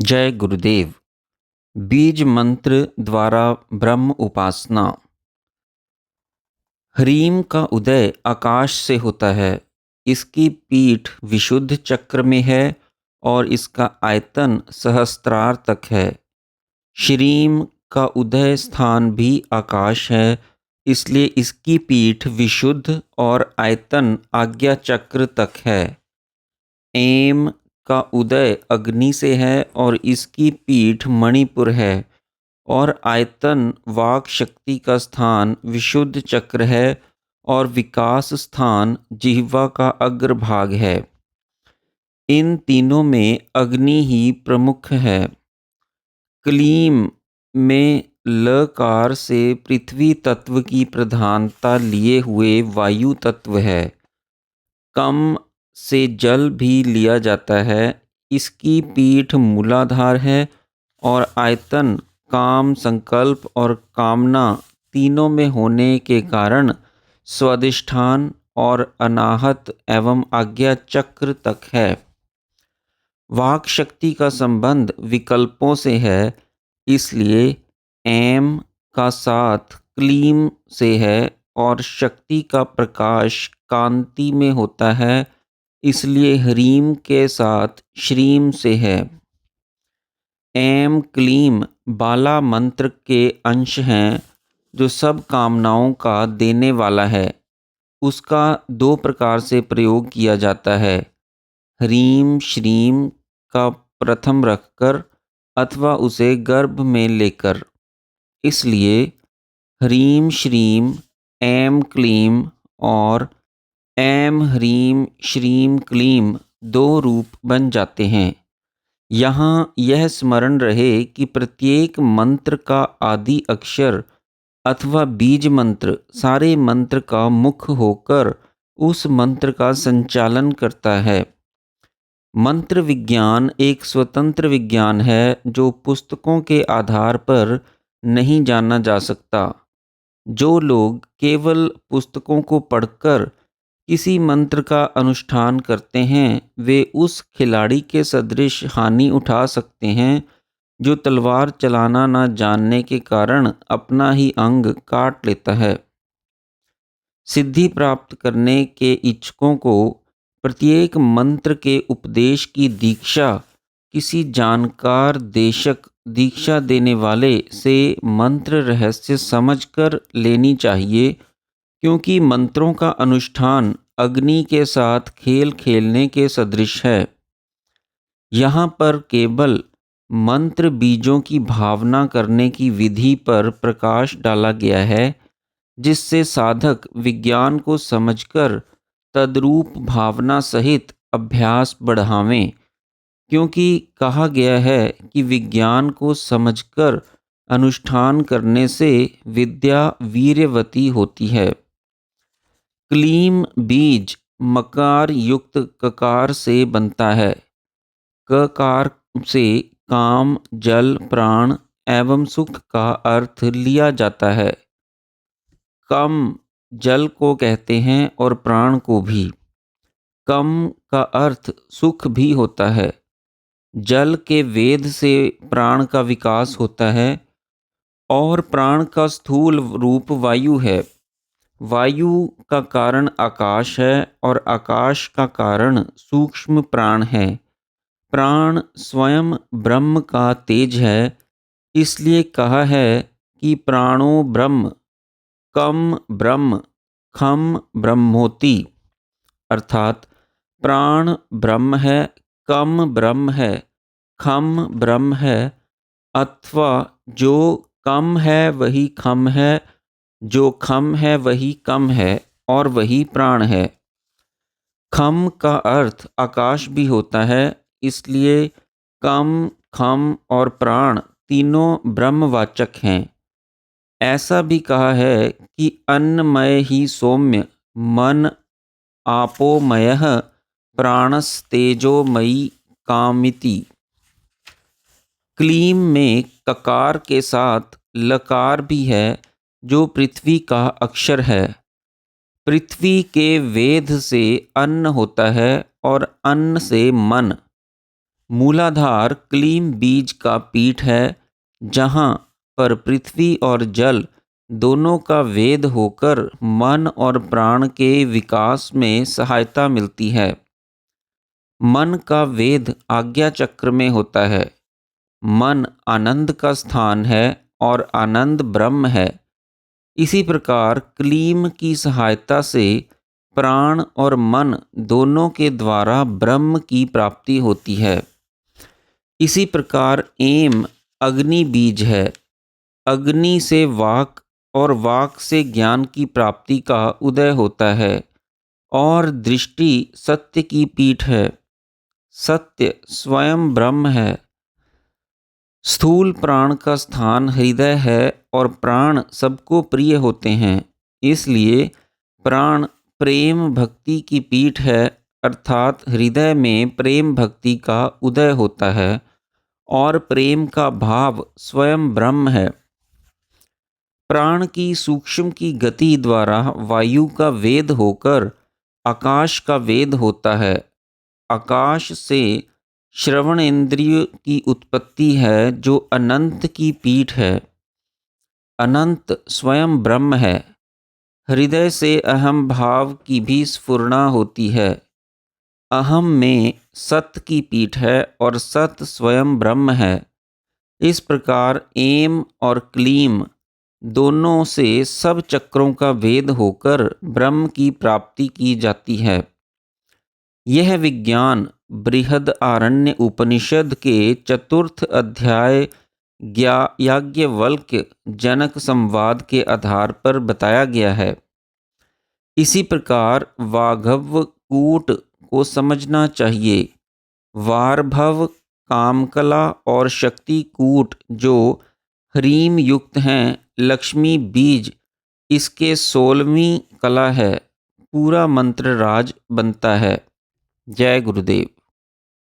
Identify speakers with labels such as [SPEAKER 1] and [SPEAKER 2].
[SPEAKER 1] जय गुरुदेव। बीज मंत्र द्वारा ब्रह्म उपासना। ह्रीम का उदय आकाश से होता है। इसकी पीठ विशुद्ध चक्र में है और इसका आयतन सहस्त्रार तक है। श्रीम का उदय स्थान भी आकाश है, इसलिए इसकी पीठ विशुद्ध और आयतन आज्ञा चक्र तक है। एम का उदय अग्नि से है और इसकी पीठ मणिपुर है और आयतन वाक शक्ति का स्थान विशुद्ध चक्र है और विकास स्थान जिह्वा का अग्रभाग है। इन तीनों में अग्नि ही प्रमुख है। क्लीम में लकार से पृथ्वी तत्व की प्रधानता लिए हुए वायु तत्व है। कम से जल भी लिया जाता है। इसकी पीठ मूलाधार है और आयतन काम, संकल्प और कामना तीनों में होने के कारण स्वादिष्ठान और अनाहत एवं आज्ञा चक्र तक है। वाक शक्ति का संबंध विकल्पों से है, इसलिए एम का साथ क्लीम से है और शक्ति का प्रकाश कांति में होता है, इसलिए ह्रीम के साथ श्रीम से है। एम क्लीम बाला मंत्र के अंश हैं जो सब कामनाओं का देने वाला है। उसका दो प्रकार से प्रयोग किया जाता है, ह्रीम श्रीम का प्रथम रखकर अथवा उसे गर्भ में लेकर। इसलिए ह्रीम श्रीम एम क्लीम और ऐम ह्रीम श्रीम क्लीम दो रूप बन जाते हैं। यहाँ यह स्मरण रहे कि प्रत्येक मंत्र का आदि अक्षर अथवा बीज मंत्र सारे मंत्र का मुख होकर उस मंत्र का संचालन करता है। मंत्र विज्ञान एक स्वतंत्र विज्ञान है जो पुस्तकों के आधार पर नहीं जाना जा सकता। जो लोग केवल पुस्तकों को पढ़कर किसी मंत्र का अनुष्ठान करते हैं वे उस खिलाड़ी के सदृश हानि उठा सकते हैं जो तलवार चलाना न जानने के कारण अपना ही अंग काट लेता है। सिद्धि प्राप्त करने के इच्छुकों को प्रत्येक मंत्र के उपदेश की दीक्षा किसी जानकार देशक दीक्षा देने वाले से मंत्र रहस्य समझकर लेनी चाहिए, क्योंकि मंत्रों का अनुष्ठान अग्नि के साथ खेल खेलने के सदृश है। यहाँ पर केवल मंत्र बीजों की भावना करने की विधि पर प्रकाश डाला गया है, जिससे साधक विज्ञान को समझकर तद्रूप भावना सहित अभ्यास बढ़ावें। क्योंकि कहा गया है कि विज्ञान को समझकर अनुष्ठान करने से विद्या वीर्यवती होती है। क्लीम बीज मकार युक्त ककार से बनता है। ककार से काम, जल, प्राण एवं सुख का अर्थ लिया जाता है। कम जल को कहते हैं और प्राण को भी। कम का अर्थ सुख भी होता है। जल के वेद से प्राण का विकास होता है और प्राण का स्थूल रूप वायु है। वायु का कारण आकाश है और आकाश का कारण सूक्ष्म प्राण है। प्राण स्वयं ब्रह्म का तेज है, इसलिए कहा है कि प्राणो ब्रह्म, कम ब्रह्म, खम ब्रह्मोति। अर्थात प्राण ब्रह्म है, कम ब्रह्म है, खम ब्रह्म है, अथवा जो कम है वही खम है, जो खम है वही कम है और वही प्राण है। खम का अर्थ आकाश भी होता है, इसलिए कम, खम और प्राण तीनों ब्रह्मवाचक हैं। ऐसा भी कहा है कि अन्नमय ही सौम्य, मन आपोमयः, प्राणस्तेजोमयी कामिति। क्लीम में ककार के साथ लकार भी है जो पृथ्वी का अक्षर है। पृथ्वी के वेद से अन्न होता है और अन्न से मन। मूलाधार क्लीम बीज का पीठ है, जहाँ पर पृथ्वी और जल दोनों का वेद होकर मन और प्राण के विकास में सहायता मिलती है। मन का वेद आज्ञा चक्र में होता है। मन आनंद का स्थान है और आनंद ब्रह्म है। इसी प्रकार क्लीम की सहायता से प्राण और मन दोनों के द्वारा ब्रह्म की प्राप्ति होती है। इसी प्रकार एम अग्नि बीज है। अग्नि से वाक और वाक से ज्ञान की प्राप्ति का उदय होता है और दृष्टि सत्य की पीठ है। सत्य स्वयं ब्रह्म है। स्थूल प्राण का स्थान हृदय है और प्राण सबको प्रिय होते हैं। इसलिए प्राण प्रेम भक्ति की पीठ है, अर्थात हृदय में प्रेम भक्ति का उदय होता है और प्रेम का भाव स्वयं ब्रह्म है। प्राण की सूक्ष्म की गति द्वारा वायु का वेद होकर आकाश का वेद होता है। आकाश से श्रवण इंद्रिय की उत्पत्ति है, जो अनंत की पीठ है। अनंत स्वयं ब्रह्म है। हृदय से अहम भाव की भी स्फुरना होती है। अहम में सत की पीठ है और सत स्वयं ब्रह्म है। इस प्रकार एम और क्लीम दोनों से सब चक्रों का वेद होकर ब्रह्म की प्राप्ति की जाती है। यह विज्ञान बृहद आरण्य उपनिषद के चतुर्थ अध्याय याज्ञवल्क्य जनक संवाद के आधार पर बताया गया है। इसी प्रकार वाघव कूट को समझना चाहिए। वारभव, कामकला और शक्ति कूट जो ह्रीम युक्त हैं, लक्ष्मी बीज इसके 16वीं कला है। पूरा मंत्र राज बनता है। जय गुरुदेव।